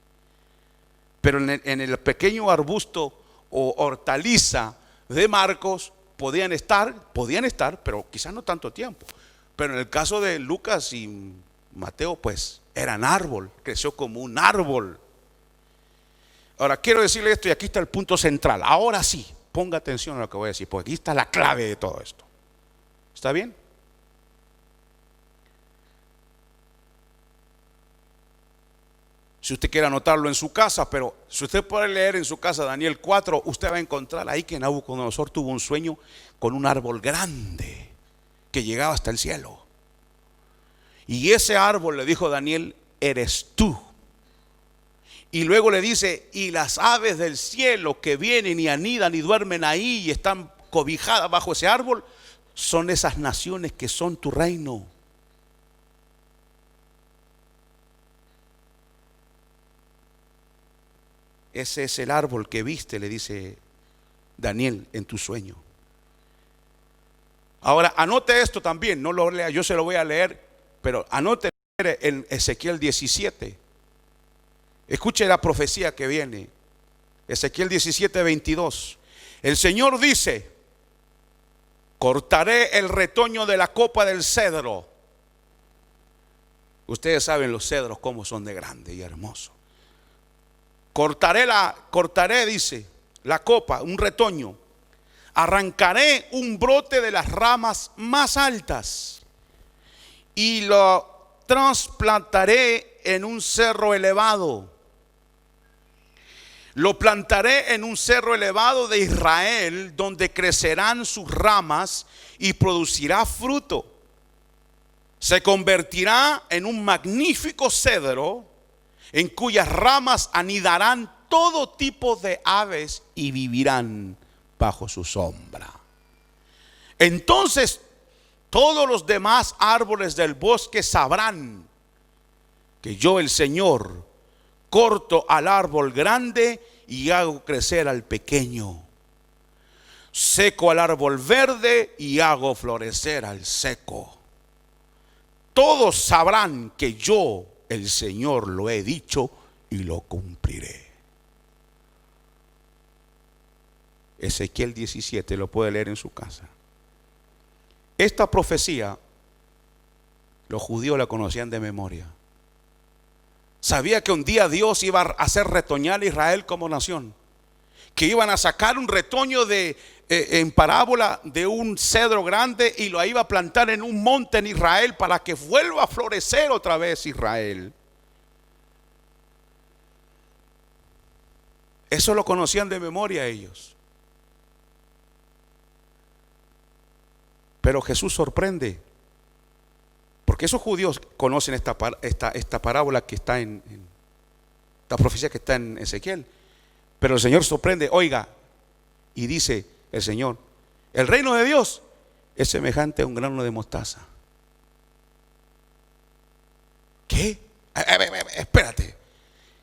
S1: Pero en el pequeño arbusto o hortaliza de Marcos podían estar, pero quizás no tanto tiempo. Pero en el caso de Lucas y Mateo, pues eran árbol, creció como un árbol. Ahora quiero decirle esto, y aquí está el punto central. Ahora sí, ponga atención a lo que voy a decir, porque aquí está la clave de todo esto. ¿Está bien? Si usted quiere anotarlo en su casa, pero si usted puede leer en su casa Daniel 4, usted va a encontrar ahí que Nabucodonosor tuvo un sueño con un árbol grande que llegaba hasta el cielo. Y ese árbol, le dijo Daniel, eres tú. Y luego le dice, y las aves del cielo que vienen y anidan y duermen ahí y están cobijadas bajo ese árbol, son esas naciones que son tu reino. Ese es el árbol que viste, le dice Daniel en tu sueño. Ahora, anote esto también, no lo lea, yo se lo voy a leer, pero anote en Ezequiel 17. Escuche la profecía que viene. Ezequiel 17:22. El Señor dice: cortaré el retoño de la copa del cedro. Ustedes saben los cedros cómo son de grandes y hermosos. Cortaré, dice, la copa, un retoño. Arrancaré un brote de las ramas más altas y lo trasplantaré en un cerro elevado. Lo plantaré en un cerro elevado de Israel, donde crecerán sus ramas y producirá fruto. Se convertirá en un magnífico cedro, en cuyas ramas anidarán todo tipo de aves y vivirán bajo su sombra. Entonces todos los demás árboles del bosque sabrán que yo, el Señor, corto al árbol grande y hago crecer al pequeño. Seco al árbol verde y hago florecer al seco. Todos sabrán que yo, el Señor, lo he dicho y lo cumpliré. Ezequiel 17, lo puede leer en su casa. Esta profecía los judíos la conocían de memoria. Sabía que un día Dios iba a hacer retoñar a Israel como nación, que iban a sacar un retoño en parábola de un cedro grande y lo iba a plantar en un monte en Israel para que vuelva a florecer otra vez Israel. Eso lo conocían de memoria ellos. Pero Jesús sorprende, porque esos judíos conocen esta parábola que está en esta profecía que está en Ezequiel. Pero el Señor sorprende, oiga, y dice el Señor: el reino de Dios es semejante a un grano de mostaza. ¿Qué? Espérate.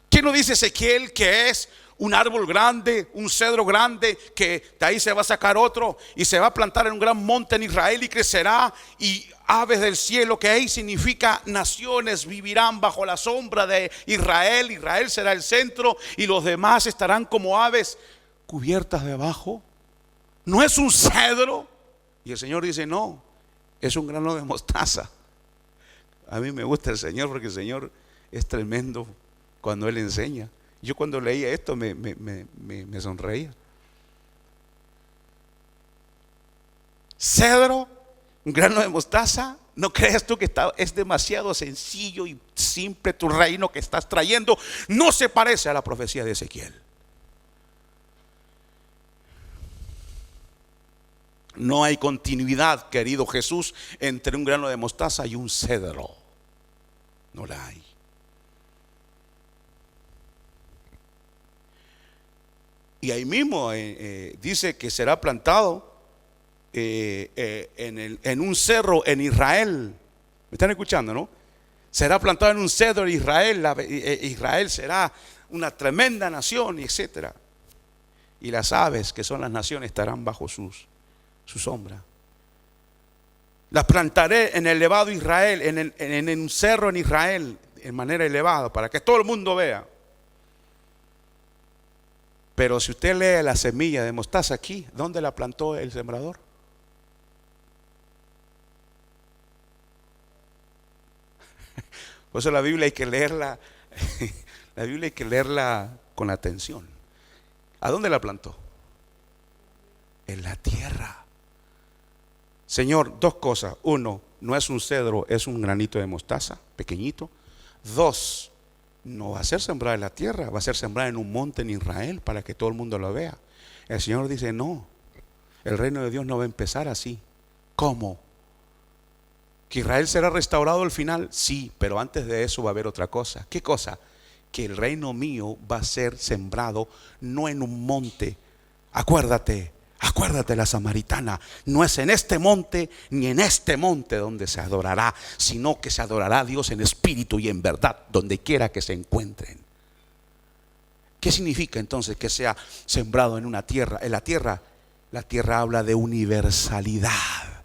S1: ¿Qué no dice Ezequiel que es un árbol grande, un cedro grande, que de ahí se va a sacar otro y se va a plantar en un gran monte en Israel y crecerá, y aves del cielo, que ahí significa naciones, vivirán bajo la sombra de Israel? Israel será el centro y los demás estarán como aves cubiertas de abajo. ¿No es un cedro? Y el Señor dice: no, es un grano de mostaza. A mí me gusta el Señor porque el Señor es tremendo cuando Él enseña. Yo cuando leía esto me sonreía. Cedro, un grano de mostaza. ¿No crees tú que es demasiado sencillo y simple tu reino que estás trayendo? No se parece a la profecía de Ezequiel. No hay continuidad, querido Jesús, entre un grano de mostaza y un cedro. No la hay. Y ahí mismo dice que será plantado en un cerro en Israel. ¿Me están escuchando, no? Será plantado en un cedro en Israel. Israel será una tremenda nación, etc. Y las aves, que son las naciones, estarán bajo su sombra. Las plantaré en el elevado Israel, en un cerro en Israel, en manera elevada, para que todo el mundo vea. Pero si usted lee la semilla de mostaza aquí, ¿dónde la plantó el sembrador? Por eso la Biblia hay que leerla, la Biblia hay que leerla con atención. ¿A dónde la plantó? En la tierra. Señor, dos cosas. Uno, no es un cedro, es un granito de mostaza, pequeñito. Dos, no va a ser sembrada en la tierra, va a ser sembrada en un monte en Israel para que todo el mundo lo vea. El Señor dice: no, el reino de Dios no va a empezar así. ¿Cómo? ¿Que Israel será restaurado al final? Sí, pero antes de eso va a haber otra cosa. ¿Qué cosa? Que el reino mío va a ser sembrado no en un monte. Acuérdate la samaritana, no es en este monte ni en este monte donde se adorará, sino que se adorará a Dios en espíritu y en verdad, donde quiera que se encuentren. ¿Qué significa entonces que sea sembrado en una tierra? En la tierra habla de universalidad.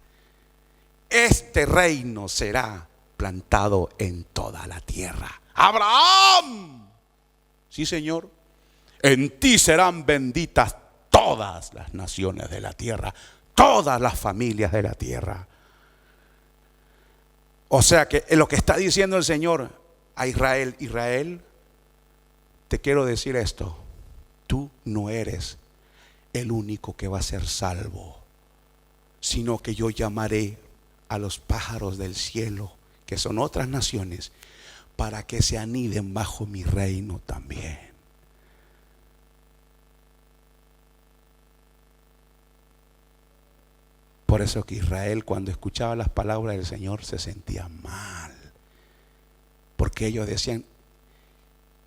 S1: Este reino será plantado en toda la tierra. Abraham, sí, Señor, en ti serán benditas todas las naciones de la tierra, todas las familias de la tierra. O sea que lo que está diciendo el Señor a Israel: Israel, te quiero decir esto, tú no eres el único que va a ser salvo, sino que yo llamaré a los pájaros del cielo, que son otras naciones, para que se aniden bajo mi reino también. Por eso que Israel, cuando escuchaba las palabras del Señor, se sentía mal, porque ellos decían: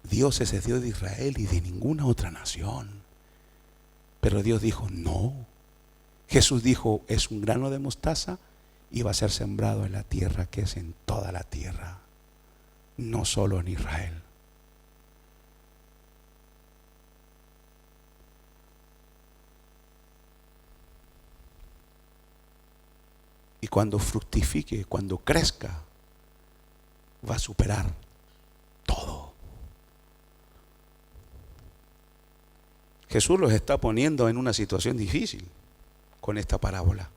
S1: Dios es el Dios de Israel y de ninguna otra nación. Pero Dios dijo: no. Jesús dijo: es un grano de mostaza y va a ser sembrado en la tierra, que es en toda la tierra, no solo en Israel. Y cuando fructifique, cuando crezca, va a superar todo. Jesús los está poniendo en una situación difícil con esta parábola.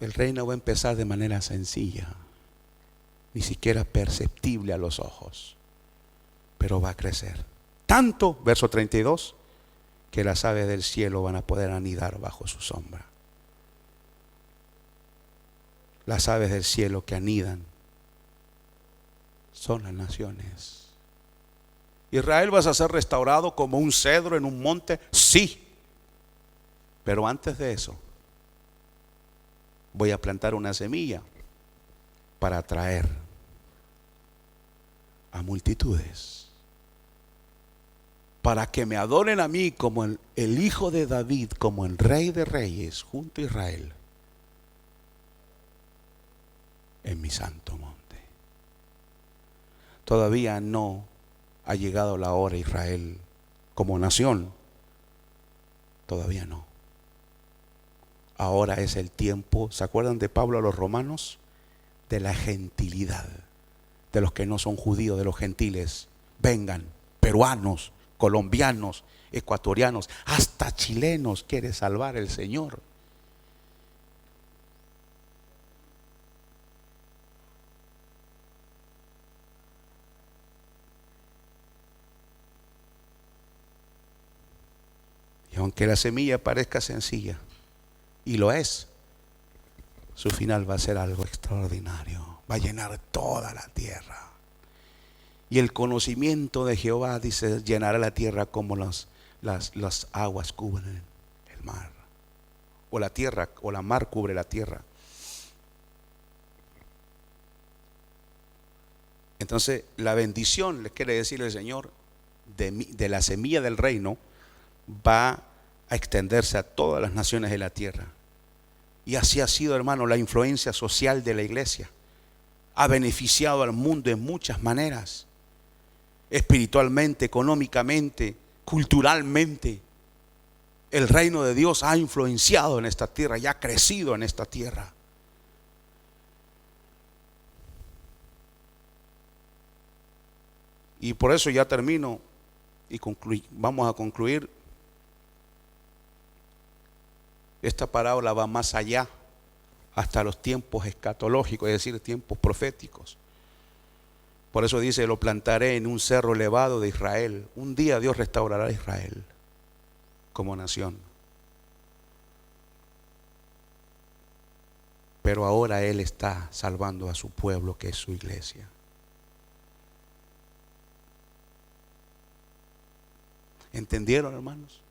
S1: El reino va a empezar de manera sencilla, ni siquiera perceptible a los ojos, pero va a crecer. Tanto, verso 32, que las aves del cielo van a poder anidar bajo su sombra. Las aves del cielo que anidan son las naciones. ¿Israel vas a ser restaurado como un cedro en un monte? Sí. Pero antes de eso, voy a plantar una semilla para atraer a multitudes, para que me adoren a mí como el hijo de David, como el rey de reyes, junto a Israel, en mi santo monte. Todavía no ha llegado la hora, Israel como nación, todavía no. Ahora es el tiempo, ¿se acuerdan de Pablo a los romanos? De la gentilidad, de los que no son judíos, de los gentiles. Vengan, peruanos, colombianos, ecuatorianos, hasta chilenos quiere salvar el Señor. Y aunque la semilla parezca sencilla, y lo es, su final va a ser algo extraordinario. Va a llenar toda la tierra. Y el conocimiento de Jehová, dice, llenará la tierra como las aguas cubren el mar. O la tierra, o la mar cubre la tierra. Entonces, la bendición, le quiere decir el Señor, de la semilla del reino, va a extenderse a todas las naciones de la tierra. Y así ha sido, hermano, la influencia social de la iglesia. Ha beneficiado al mundo en muchas maneras, espiritualmente, económicamente, culturalmente. El reino de Dios ha influenciado en esta tierra y ha crecido en esta tierra. Y por eso ya termino y vamos a concluir. Esta parábola va más allá, hasta los tiempos escatológicos, es decir, tiempos proféticos. Por eso dice: lo plantaré en un cerro elevado de Israel. Un día Dios restaurará a Israel como nación. Pero ahora Él está salvando a su pueblo, que es su iglesia. ¿Entendieron, hermanos?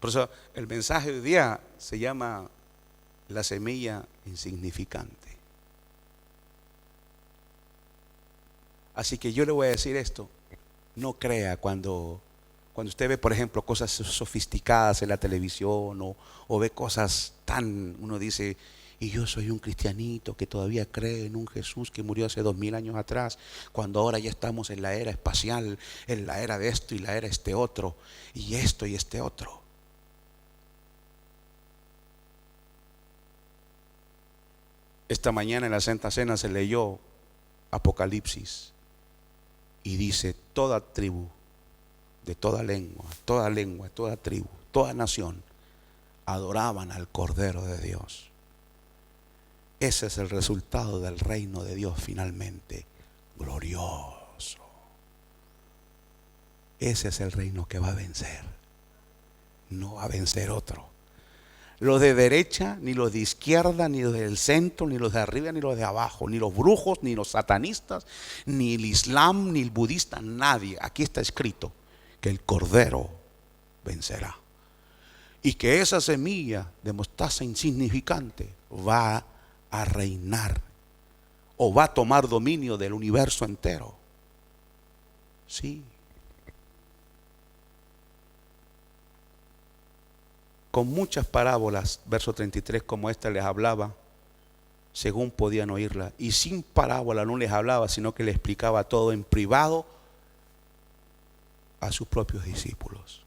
S1: Por eso el mensaje de hoy día se llama la semilla insignificante. Así que yo le voy a decir esto: no crea cuando usted ve, por ejemplo, cosas sofisticadas en la televisión, o ve cosas tan, uno dice, y yo soy un cristianito que todavía cree en un Jesús que murió hace 2000 años atrás, cuando ahora ya estamos en la era espacial, en la era de esto y la era este otro, y esto y este otro. Esta mañana en la Santa Cena se leyó Apocalipsis y dice: toda tribu, de toda lengua, toda tribu, toda nación adoraban al Cordero de Dios. Ese es el resultado del reino de Dios finalmente glorioso. Ese es el reino que va a vencer. No va a vencer otro. Los de derecha, ni los de izquierda, ni los del centro, ni los de arriba, ni los de abajo, ni los brujos, ni los satanistas, ni el islam, ni el budista, nadie. Aquí está escrito que el Cordero vencerá. Y que esa semilla de mostaza insignificante va a reinar, o va a tomar dominio del universo entero. Sí. Con muchas parábolas, verso 33, como esta les hablaba, según podían oírla. Y sin parábola no les hablaba, sino que les explicaba todo en privado a sus propios discípulos.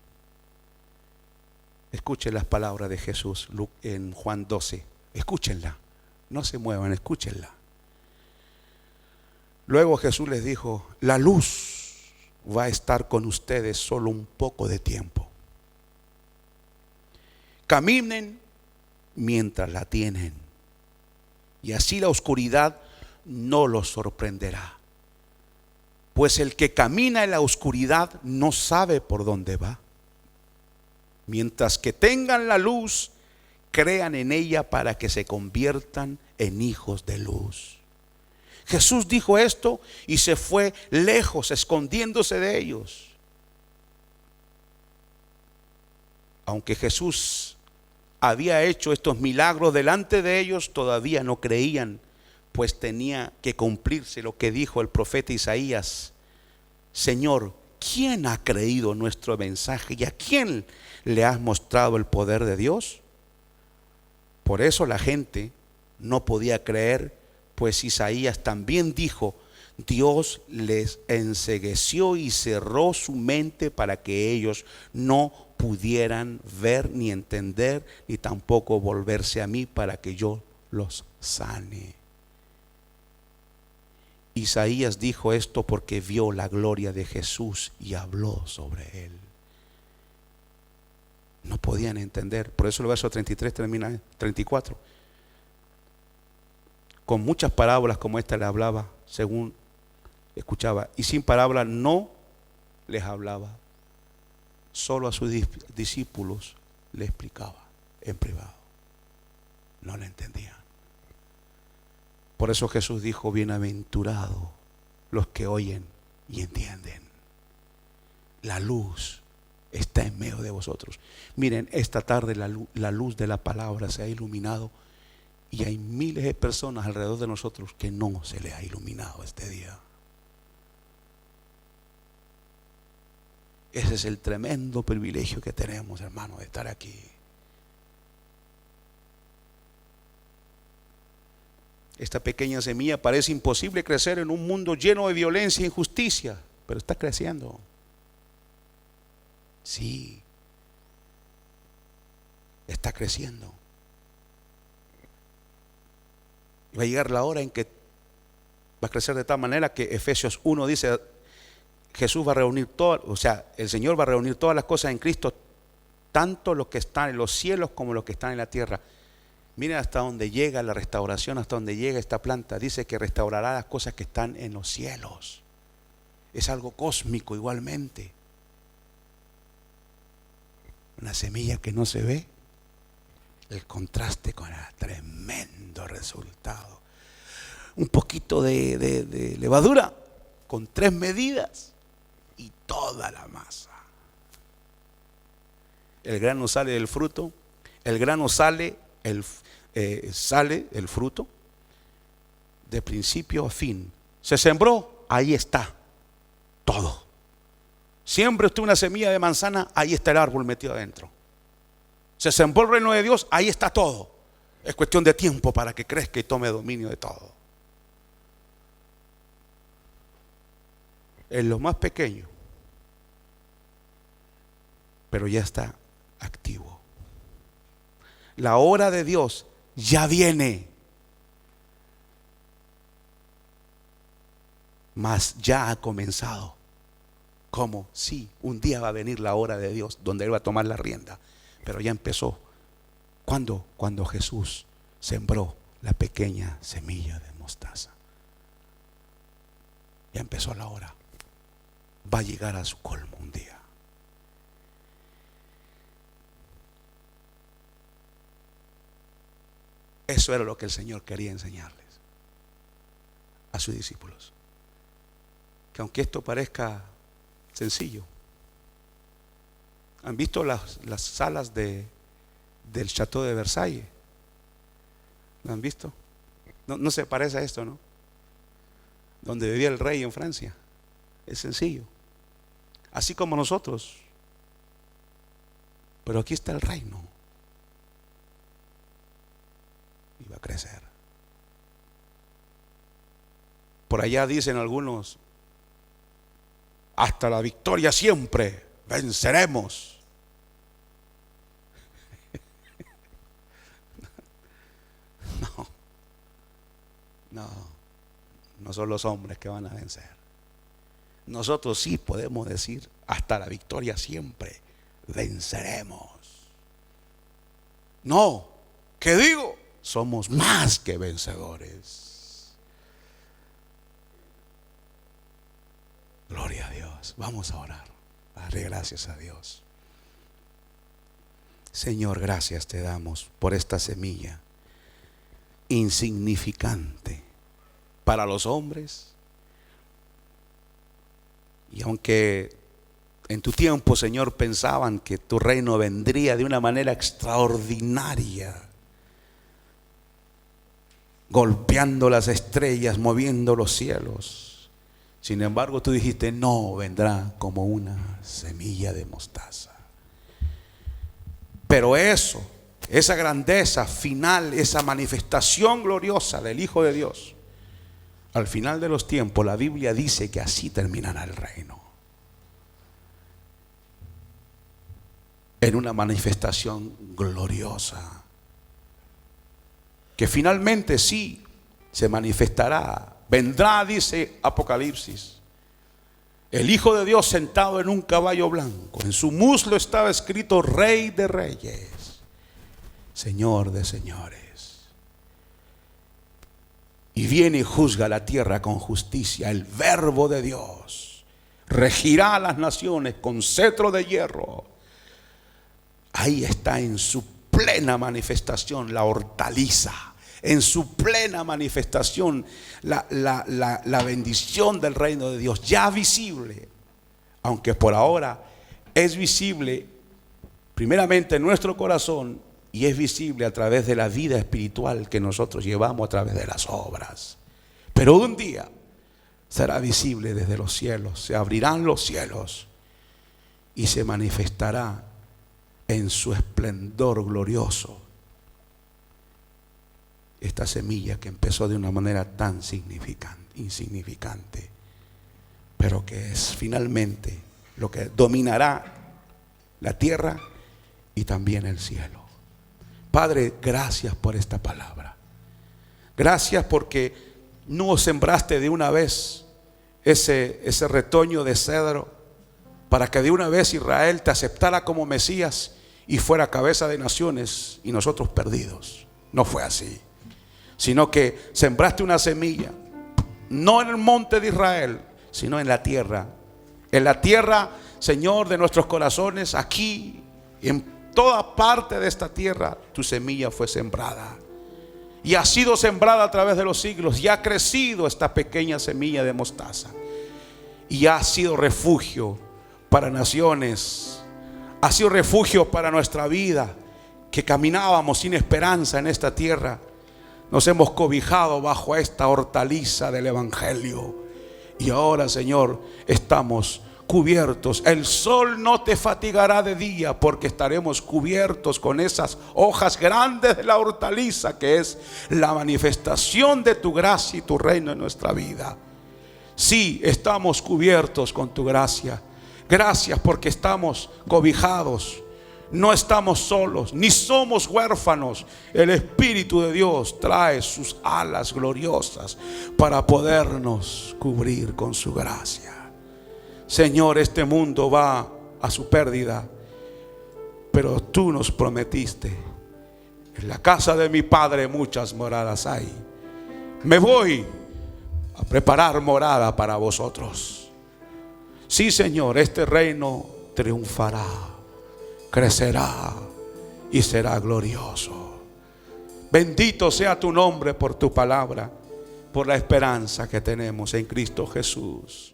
S1: Escuchen las palabras de Jesús en Juan 12. Escúchenla. No se muevan, escúchenla. Luego Jesús les dijo: la luz va a estar con ustedes solo un poco de tiempo. Caminen mientras la tienen, y así la oscuridad no los sorprenderá. Pues el que camina en la oscuridad no sabe por dónde va. Mientras que tengan la luz, crean en ella para que se conviertan en hijos de luz. Jesús dijo esto y se fue lejos, escondiéndose de ellos. Aunque Jesús había hecho estos milagros delante de ellos, todavía no creían, pues tenía que cumplirse lo que dijo el profeta Isaías: Señor, ¿quién ha creído nuestro mensaje y a quién le has mostrado el poder de Dios? Por eso la gente no podía creer, pues Isaías también dijo: Dios les encegueció y cerró su mente para que ellos no pudieran ver ni entender, ni tampoco volverse a mí para que yo los sane. Isaías dijo esto porque vio la gloria de Jesús y habló sobre él. No podían entender. Por eso el verso 33 termina en 34. Con muchas parábolas como esta le hablaba, según escuchaba, y sin parábolas no les hablaba. Solo a sus discípulos le explicaba en privado. No le entendían. Por eso Jesús dijo: bienaventurados los que oyen y entienden. La luz está en medio de vosotros. Miren, esta tarde la luz de la palabra se ha iluminado, y hay miles de personas alrededor de nosotros que no se les ha iluminado este día. Ese es el tremendo privilegio que tenemos, hermanos, de estar aquí. Esta pequeña semilla parece imposible crecer en un mundo lleno de violencia e injusticia, pero está creciendo. Sí, está creciendo. Va a llegar la hora en que va a crecer de tal manera que Efesios 1 dice: Jesús va a reunir todo, o sea, el Señor va a reunir todas las cosas en Cristo, tanto los que están en los cielos como los que están en la tierra. Miren hasta donde llega la restauración, hasta donde llega esta planta. Dice que restaurará las cosas que están en los cielos. Es algo cósmico igualmente. Una semilla que no se ve, el contraste con el tremendo resultado. Un poquito de levadura con 3 medidas y toda la masa. El grano sale del fruto. El grano sale el fruto de principio a fin. Se sembró, ahí está todo. Siembre usted una semilla de manzana, ahí está el árbol metido adentro. Se sembró el reino de Dios, ahí está todo. Es cuestión de tiempo para que crezca y tome dominio de todo. En lo más pequeño, pero ya está activo. La hora de Dios ya viene, mas ya ha comenzado. ¿Cómo? Sí, un día va a venir la hora de Dios donde Él va a tomar la rienda, pero ya empezó. ¿Cuándo? Cuando Jesús sembró la pequeña semilla de mostaza. Ya empezó la hora. Va a llegar a su colmo un día. Eso era lo que el Señor quería enseñarles a sus discípulos. Que aunque esto parezca sencillo, ¿han visto las salas del Chateau de Versalles? ¿Lo han visto? No se parece a esto, ¿no? Donde vivía el rey en Francia. Es sencillo. Así como nosotros. Pero aquí está el reino. Y va a crecer. Por allá dicen algunos: hasta la victoria siempre venceremos. No son los hombres que van a vencer. Nosotros sí podemos decir: hasta la victoria siempre venceremos. No, ¿qué digo? Somos más que vencedores. Gloria a Dios. Vamos a orar. Darle gracias a Dios. Señor, gracias te damos por esta semilla insignificante para los hombres. Y aunque en tu tiempo, Señor, pensaban que tu reino vendría de una manera extraordinaria, golpeando las estrellas, moviendo los cielos, sin embargo tú dijiste: no, vendrá como una semilla de mostaza. Pero esa grandeza final, esa manifestación gloriosa del Hijo de Dios, al final de los tiempos, la Biblia dice que así terminará el reino. En una manifestación gloriosa, que finalmente sí se manifestará. Vendrá, dice Apocalipsis, el Hijo de Dios sentado en un caballo blanco. En su muslo estaba escrito: Rey de Reyes, Señor de Señores. Y viene y juzga la tierra con justicia. El Verbo de Dios regirá a las naciones con cetro de hierro. Ahí está en su plena manifestación la hortaliza, en su plena manifestación la bendición del reino de Dios, ya visible, aunque por ahora es visible primeramente en nuestro corazón y es visible a través de la vida espiritual que nosotros llevamos a través de las obras. Pero un día será visible desde los cielos, se abrirán los cielos y se manifestará en su esplendor glorioso esta semilla que empezó de una manera tan insignificante, pero que es finalmente lo que dominará la tierra y también el cielo. Padre, gracias por esta palabra. Gracias porque no sembraste de una vez ese retoño de cedro para que de una vez Israel te aceptara como Mesías y fuera cabeza de naciones y nosotros perdidos. No fue así, sino que sembraste una semilla, no en el monte de Israel, sino en la tierra, Señor, de nuestros corazones, aquí, en toda parte de esta tierra. Tu semilla fue sembrada y ha sido sembrada a través de los siglos, y ha crecido esta pequeña semilla de mostaza y ha sido refugio para naciones. ha sido refugio para nuestra vida, que caminábamos sin esperanza en esta tierra. Nos hemos cobijado bajo esta hortaliza del Evangelio. Y ahora, Señor, estamos cubiertos. El sol no te fatigará de día, porque estaremos cubiertos con esas hojas grandes de la hortaliza, que es la manifestación de tu gracia y tu reino en nuestra vida. Sí, estamos cubiertos con tu gracia. Gracias porque estamos cobijados. No estamos solos, ni somos huérfanos. El Espíritu de Dios trae sus alas gloriosas para podernos cubrir con su gracia. Señor, este mundo va a su pérdida, pero tú nos prometiste: en la casa de mi Padre muchas moradas hay. Me voy a preparar morada para vosotros. Sí, Señor, este reino triunfará, crecerá y será glorioso. Bendito sea tu nombre por tu palabra, por la esperanza que tenemos en Cristo Jesús.